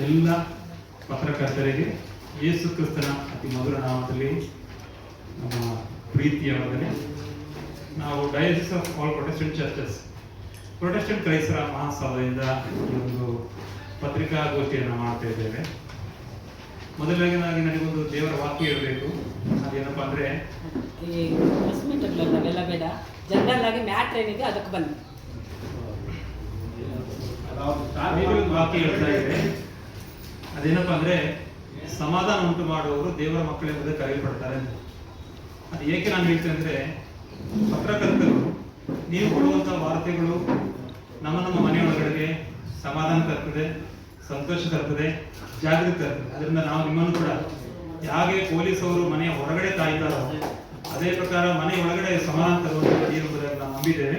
ಎಲ್ಲ ಪತ್ರಕರ್ತರಿಗೆ ಯೇಸು ಕ್ರಿಸ್ತನ ಅತಿ ಮಧುರ ನಾಮದಲ್ಲಿ ನಮ್ಮ ಪ್ರೀತಿಯ ವಂದನೆ. ನಾವು diocese of all protestant churches, protestant ಕ್ರೈಸ್ತರ ಮಹಾಸಭೆಯಿಂದ ಈ ಒಂದು ಪತ್ರಿಕಾಗೋಷ್ಠಿಯನ್ನು ಮಾಡ್ತಾ ಇದ್ದೇವೆ. ಮೊದಲಾಗಿ ನನಗೊಂದು ದೇವರ ವಾಕ್ಯ ಇರಬೇಕು. ಅದೇನಪ್ಪ ಅಂದರೆ, ಈ ಅವೆಲ್ಲ ಬೇಡ, ಜನರಲ್ ಆಗಿ ಮ್ಯಾಟ್ರ್ ಏನಿದೆ ಅದಕ್ಕೆ ಬನ್ನಿ. ವಾಕ್ಯ ಹೇಳ್ತಾ ಇದೆ, ಅದೇನಪ್ಪ ಅಂದರೆ, ಸಮಾಧಾನ ಉಂಟು ಮಾಡುವವರು ದೇವರ ಮಕ್ಕಳೆಂಬುದೇ ಕರೆಯಲ್ಪಡ್ತಾರೆ ಅಂತ. ಅದು ಏಕೆ ನಾನು ಹೇಳ್ತೇನೆ ಅಂದರೆ, ಪತ್ರಕರ್ತರು ನೀವು ಕೊಡುವಂಥ ವಾರ್ತೆಗಳು ನಮ್ಮ ಮನೆಯೊಳಗಡೆಗೆ ಸಮಾಧಾನ ತರ್ತದೆ, ಸಂತೋಷ ತರ್ತದೆ, ಜಾಗೃತಿ ತರ್ತದೆ. ಅದರಿಂದ ನಾವು ನಿಮ್ಮನ್ನು ಕೂಡ ಹೇಗೆ ಪೊಲೀಸವರು ಮನೆಯ ಹೊರಗಡೆ ಕಾಯ್ತಾರೋ ಅದೇ ಪ್ರಕಾರ ಮನೆ ಒಳಗಡೆ ಸಮಾಧಾನ ತರುವಂಥ ಎಂಬುದಾಗಿ ನಾವು ನಂಬಿದ್ದೇವೆ.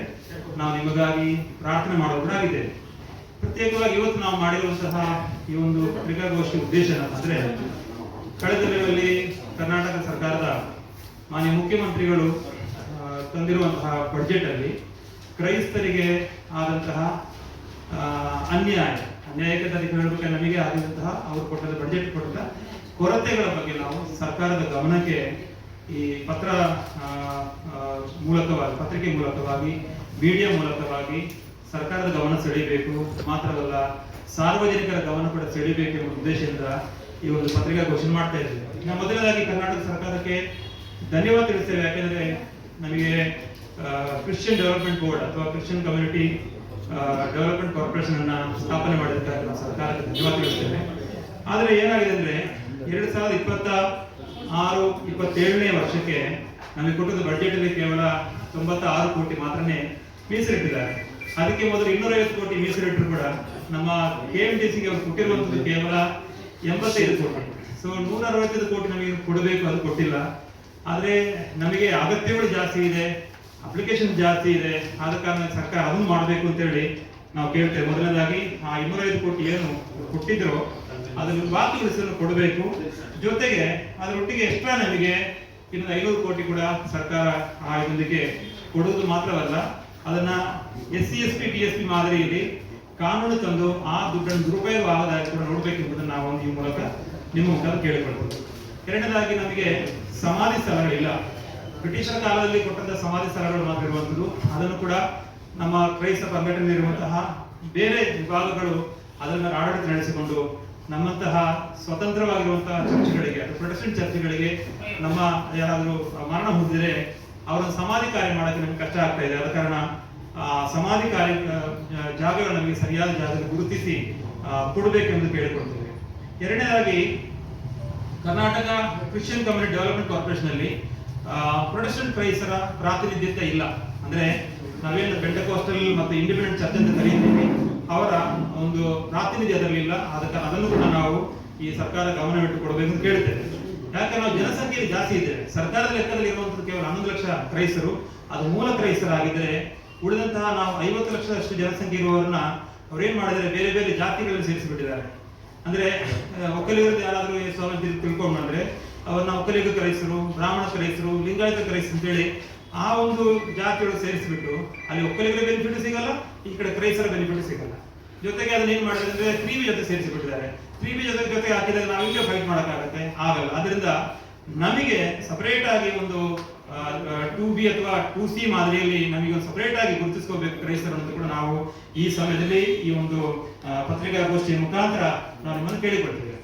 ನಾವು ನಿಮಗಾಗಿ ಪ್ರಾರ್ಥನೆ ಮಾಡೋದಾಗಿದ್ದೇವೆ. ಪ್ರತ್ಯೇಕವಾಗಿ ಇವತ್ತು ನಾವು ಮಾಡಿರುವಂತಹ ಈ ಒಂದು ಪತ್ರಿಕಾಗೋಷ್ಠಿ ಉದ್ದೇಶ ಏನಂತಂದ್ರೆ, ಕಳೆದ ದಿನಗಳಲ್ಲಿ ಕರ್ನಾಟಕ ಸರ್ಕಾರದ ಮಾನ್ಯ ಮುಖ್ಯಮಂತ್ರಿಗಳು ತಂದಿರುವಂತಹ ಬಡ್ಜೆಟ್ ಅಲ್ಲಿ ಕ್ರೈಸ್ತರಿಗೆ ಆದಂತಹ ಅನ್ಯಾಯಕ್ಕೆ ಹೇಳಬೇಕು, ನಮಗೆ ಆಗಿದಂತಹ ಅವರು ಕೊಟ್ಟದ ಬಡ್ಜೆಟ್ ಕೊಟ್ಟ ಕೊರತೆಗಳ ಬಗ್ಗೆ ನಾವು ಸರ್ಕಾರದ ಗಮನಕ್ಕೆ ಈ ಪತ್ರಿಕೆ ಮೂಲಕವಾಗಿ ಮೀಡಿಯಾ ಮೂಲಕವಾಗಿ ಸರ್ಕಾರದ ಗಮನ ಸೆಳೆಯಬೇಕು. ಮಾತ್ರವಲ್ಲ, ಸಾರ್ವಜನಿಕರ ಗಮನ ಕೂಡ ಸೆಳೆಯಬೇಕು ಎಂಬ ಉದ್ದೇಶದಿಂದ ಈ ಒಂದು ಪತ್ರಿಕಾ ಘೋಷಣೆ ಮಾಡ್ತಾ ಇದ್ದೇವೆ. ನಾವು ಮೊದಲನೇದಾಗಿ ಕರ್ನಾಟಕ ಸರ್ಕಾರಕ್ಕೆ ಧನ್ಯವಾದ ತಿಳಿಸ್ತೇವೆ. ಯಾಕೆಂದ್ರೆ ನಮಗೆ ಕ್ರಿಶ್ಚಿಯನ್ ಡೆವಲಪ್ಮೆಂಟ್ ಬೋರ್ಡ್ ಅಥವಾ ಕ್ರಿಶ್ಚಿಯನ್ ಕಮ್ಯುನಿಟಿ ಡೆವಲಪ್ಮೆಂಟ್ ಕಾರ್ಪೊರೇಷನ್ ಅನ್ನ ಸ್ಥಾಪನೆ ಮಾಡಿದ್ದಕ್ಕಾಗಿ ನಾವು ಸರ್ಕಾರಕ್ಕೆ ಧನ್ಯವಾದ ತಿಳಿಸ್ತೇವೆ. ಆದರೆ ಏನಾಗಿದೆ ಅಂದ್ರೆ, 2026-27ನೇ ವರ್ಷಕ್ಕೆ ನಮಗೆ ಕೊಟ್ಟಿದ್ದ ಬಡ್ಜೆಟ್ ಅಲ್ಲಿ ಕೇವಲ 96 ಕೋಟಿ ಮಾತ್ರನೇ ಮೀಸಲಿಟ್ಟಿದ್ದಾರೆ. ಅದಕ್ಕೆ ಮೊದಲು 250 ಕೋಟಿ ಮೀಸಲಿಟ್ಟರು ಕೂಡ ನಮ್ಮ KMTCಗೆ ಅವರು ಕೊಟ್ಟಿರುವಂತದ್ದು ಕೇವಲ 85 ಕೋಟಿ. ಸೊ 165 ಕೋಟಿ ನಮಗೆ ಕೊಡಬೇಕು, ಅದು ಕೊಟ್ಟಿಲ್ಲ. ಆದ್ರೆ ನಮಗೆ ಅಗತ್ಯಗಳು ಜಾಸ್ತಿ ಇದೆ, ಅಪ್ಲಿಕೇಶನ್ ಜಾಸ್ತಿ ಇದೆ. ಆದ ಕಾರಣ ಸರ್ಕಾರ ಅದನ್ನು ಮಾಡಬೇಕು ಅಂತ ಹೇಳಿ ನಾವು ಕೇಳ್ತೇವೆ. ಮೊದಲನೇದಾಗಿ ಆ 205 ಕೋಟಿ ಏನು ಕೊಟ್ಟಿದ್ರು ಅದನ್ನು ಬಾಕಿ ಉಳಿಸಲು ಕೊಡಬೇಕು. ಜೊತೆಗೆ ಅದರೊಟ್ಟಿಗೆ ಎಕ್ಸ್ಟ್ರಾ ನಮಗೆ ಇನ್ನು 500 ಕೋಟಿ ಕೂಡ ಸರ್ಕಾರ ಆ ಇದೊಂದಿಗೆ ಕೊಡುವುದು ಮಾತ್ರವಲ್ಲ, ಅದನ್ನ SC/ST TSP ಮಾದರಿಯಲ್ಲಿ ಕಾನೂನು ತಂದು ಆ ದುಡ್ಡನ್ನು ದುರುಪಯೋಗ ಆಗದಾಗಿ ಕೂಡ ನೋಡ್ಬೇಕೆಂಬುದನ್ನು ನಾವು ಈ ಮೂಲಕ ನಿಮ್ಮ ಮುಖಾಂತರ ಕೇಳಿಕೊಳ್ಬೋದು. ಎರಡನೇದಾಗಿ, ನಮಗೆ ಸಮಾಧಿ ಸ್ಥಳಗಳಿಲ್ಲ. ಬ್ರಿಟಿಷರ ಕಾಲದಲ್ಲಿ ಕೊಟ್ಟಂತ ಸಮಾಧಿ ಸ್ಥಳಗಳು ಮಾತ್ರ ಇರುವಂಥದ್ದು. ಅದನ್ನು ಕೂಡ ನಮ್ಮ ಕ್ರೈಸ್ತ ಸಂಘಟನೆ ಇರುವಂತಹ ಬೇರೆ ವಿಭಾಗಗಳು ಅದನ್ನು ಆಡಳಿತ ನಡೆಸಿಕೊಂಡು ನಮ್ಮಂತಹ ಸ್ವತಂತ್ರವಾಗಿರುವಂತಹ ಚರ್ಚ್ಗಳಿಗೆ ಅಥವಾ ಪ್ರೊಟೆಸ್ಟೆಂಟ್ ಚರ್ಚ್ಗಳಿಗೆ ನಮ್ಮ ಯಾರಾದರೂ ಮರಣ ಹೊಂದಿದರೆ ಅವರ ಸಮಾಧಿ ಕಾರ್ಯ ಮಾಡೋಕ್ಕೆ ನಮಗೆ ಕಷ್ಟ ಆಗ್ತಾ ಇದೆ. ಆದ ಕಾರಣ ಸಮಾಧಿ ಕಾರ್ಯ ಜಾಗಗಳು ನಮಗೆ ಸರಿಯಾದ ಜಾಗದಲ್ಲಿ ಗುರುತಿಸಿ ಕೊಡಬೇಕೆಂದು ಕೇಳಿಕೊಳ್ತೇವೆ. ಎರಡನೇದಾಗಿ, Karnataka Christian community development corporation ಅಲ್ಲಿ ಪ್ರೊಟೆಸ್ಟೆಂಟ್ ಕ್ರೈಸ್ತರ ಪ್ರಾತಿನಿಧ್ಯತೆ ಇಲ್ಲ. ಅಂದ್ರೆ ನಾವೇನು ಪೆಂಟಕೋಸ್ಟಲ್ ಮತ್ತು ಇಂಡಿಪೆಂಡೆಂಟ್ ಚರ್ಚ್ ಅಂತ ಕರೀತೀವಿ, ಅವರ ಒಂದು ಪ್ರಾತಿನಿಧ್ಯ ಅದರಲ್ಲಿಲ್ಲ. ಅದನ್ನು ಕೂಡ ನಾವು ಈ ಸರ್ಕಾರ ಗಮನವಿಟ್ಟು ಕೊಡಬೇಕು ಅಂತ ಕೇಳ್ತೇವೆ. ಯಾಕಂದ್ರೆ ನಾವು ಜನಸಂಖ್ಯೆಯಲ್ಲಿ ಜಾಸ್ತಿ ಇದ್ದೇವೆ. ಸರ್ಕಾರದ ಲೆಕ್ಕದಲ್ಲಿ ಇರುವಂತದ್ದು ಕೇವಲ 11 ಲಕ್ಷ ಕ್ರೈಸ್ತರು, ಅದು ಮೂಲ ಕ್ರೈಸ್ತರಾಗಿದ್ದರೆ ಉಳಿದಂತಹ ನಾವು 50 ಲಕ್ಷದಷ್ಟು ಜನಸಂಖ್ಯೆ ಇರುವವರನ್ನ ಅವ್ರೇನ್ ಮಾಡಿದರೆ ಬೇರೆ ಬೇರೆ ಜಾತಿಗಳಲ್ಲಿ ಸೇರಿಸಿಬಿಟ್ಟಿದ್ದಾರೆ. ಅಂದ್ರೆ ಒಕ್ಕಲಿಗರದ್ದು ಯಾರಾದ್ರೂ ಸ್ವಾಮಿ ತಿಳ್ಕೊಂಡ್ರೆ ಅವ್ರನ್ನ ಒಕ್ಕಲಿಗ ಕ್ರೈಸ್ತರು, ಬ್ರಾಹ್ಮಣ ಕ್ರೈಸ್ತರು, ಲಿಂಗಾಯತ ಕ್ರೈಸ್ತರು ಅಂತೇಳಿ ಆ ಒಂದು ಜಾತಿಯೊಳಗೆ ಸೇರಿಸಿಬಿಟ್ಟು ಅಲ್ಲಿ ಒಕ್ಕಲಿಗರ ಬೆನಿಫಿಟ್ ಸಿಗಲ್ಲ, ಈ ಕಡೆ ಕ್ರೈಸ್ತರ ಬೆನಿಫಿಟ್ ಸಿಗಲ್ಲ. ಜೊತೆಗೆ ಅದನ್ನ ಏನ್ ಮಾಡಿದ್ರೆ ಅಂದ್ರೆ 3B ಜೊತೆ ಸೇರಿಸಿಬಿಟ್ಟಿದ್ದಾರೆ. 3B ಜೊತೆ ಹಾಕಿದಾಗ ನಾವಿಂಗೆ ಫೈಟ್ ಮಾಡಕ್ಕಾಗತ್ತೆ? ಆಗಲ್ಲ. ಅದರಿಂದ ನಮಗೆ ಸಪರೇಟ್ ಆಗಿ ಒಂದು 2B ಅಥವಾ 2C ಮಾದರಿಯಲ್ಲಿ ನಮಗೆ ಒಂದು ಸಪರೇಟ್ ಆಗಿ ಗುರುತಿಸ್ಕೋಬೇಕು ಕ್ರೈಸ್ತರು ಅಂತ ಕೂಡ ನಾವು ಈ ಸಮಯದಲ್ಲಿ ಈ ಒಂದು ಪತ್ರಿಕಾಗೋಷ್ಠಿಯ ಮುಖಾಂತರ ನಾವು ನಿಮ್ಮನ್ನು ಕೇಳಿಕೊಳ್ತೇವೆ.